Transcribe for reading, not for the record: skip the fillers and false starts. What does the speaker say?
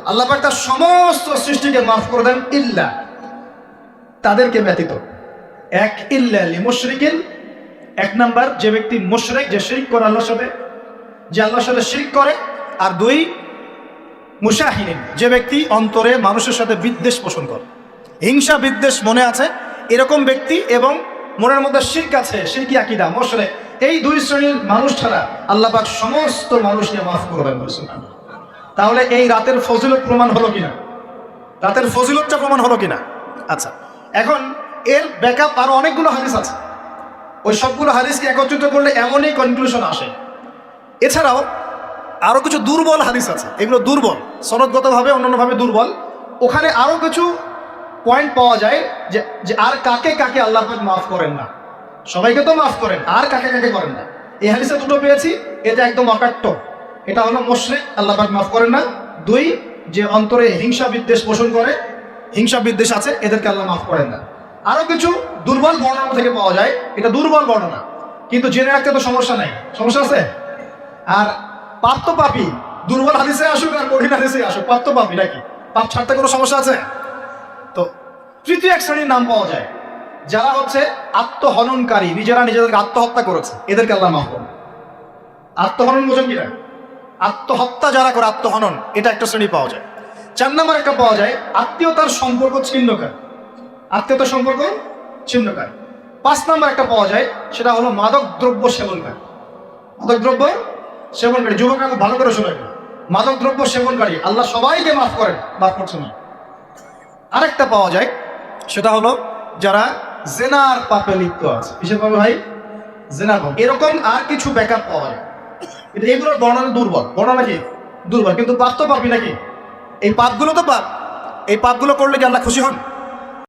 আল্লাহ পাক তার সমস্ত সৃষ্টিকে মাফ করে দেন ইল্লা, তাদেরকে ব্যতীত। এক, ইল্লা লিমুশরিকিন, এক নাম্বার যে ব্যক্তি মুশরিক, যে শিরক করে আল্লাহর সাথে, যে আল্লাহর সাথে শিরক করে। আর দুই, মুশাহিনিন, যে ব্যক্তি অন্তরে মানুষের সাথে বিদ্বেষ পোষণ করে, হিংসা বিদ্বেষ মনে আছে এরকম ব্যক্তি, এবং মনের মধ্যে শিরক আছে, শিরকি আকীদা, মুশরিক, এই দুই শ্রেণীর মানুষ ছাড়া আল্লাহ পাক সমস্ত মানুষকে মাফ করবেন। তাহলে এই রাতের ফজিলত প্রমাণ হলো কিনা? রাতের ফজিলতটা প্রমাণ হলো কিনা? আচ্ছা, এখন এর ব্যাকআপ আরো অনেকগুলো হাদিস আছে। ওই সবগুলো হাদিসকে একত্রিত করলে এমনই কনক্লুশন আসে। এছাড়াও আরো কিছু দুর্বল হাদিস আছে, এগুলো দুর্বল, সনদগতভাবে অন্যান্যভাবে দুর্বল। ওখানে আরো কিছু পয়েন্ট পাওয়া যায় যে আর কাকে কাকে আল্লাহ পাক মাফ করেন না। সবাইকে তো মাফ করেন, আর কাকে কাকে করেন না। এই হাদিসে দুটো পেয়েছি, এটা একদম অকাট্য। এটা হলো মুশরিক, আল্লাহ পাক মাফ করেন না। দুই, যে অন্তরে হিংসা বিদ্বেষ পোষণ করে, হিংসা বিদ্বেষ আছে, এদেরকে আল্লাহ মাফ করেন না। আরো কিছু দুর্বল বর্ণনা থেকে পাওয়া যায়, এটা দুর্বল বর্ণনা, কিন্তু জেনে রাখতে তো সমস্যা নাই। সমস্যা আছে? আর পাপ তো পাপি, দুর্বল হাদিসে আসুক আর কঠিন হাদিসে আসুক, পাপ তো পাপি নাকি? পাপ ছাড়তে কোনো সমস্যা আছে? তো তৃতীয় এক শ্রেণীর নাম পাওয়া যায়, যারা হচ্ছে আত্মহননকারী, নিজেরা নিজেদেরকে আত্মহত্যা করেছে, এদেরকে আল্লাহ মাফ করেন। আত্মহনন বোঝেন কিনা? আত্মহত্যা যারা করে, আত্মহনন, এটা একটা শ্রেণী পাওয়া যায়। 4 নম্বর একটা পাওয়া যায় আত্মীয়তার সম্পর্ক ছিন্নকারী, আত্মীয়তার সম্পর্ক ছিন্নকারী। 5 নম্বর একটা পাওয়া যায়, সেটা হলো মাদক দ্রব্য সেবনকারী। মাদক দ্রব্য সেবনকারী, যুবকরা খুব ভালো করে শোনেন, মাদক দ্রব্য সেবনকারী আল্লাহ সবাইকে মাফ করেন, মাফ করছেন না। আরেকটা পাওয়া যায়, সেটা হলো যারা জেনার পাপে লিপ্ত আছে। কিসের পাপে ভাই? জেনার পাপ। এরকম আর কিছু ব্যাকআপ পাওয়া যায়, কিন্তু এগুলোর বর্ণনা দুর্বল। বর্ণনা কি? দুর্বল, কিন্তু পাপ তো পাপি নাকি? এই পাপগুলো তো পাপ, এই পাপগুলো করলে কি আল্লাহ খুশি হন?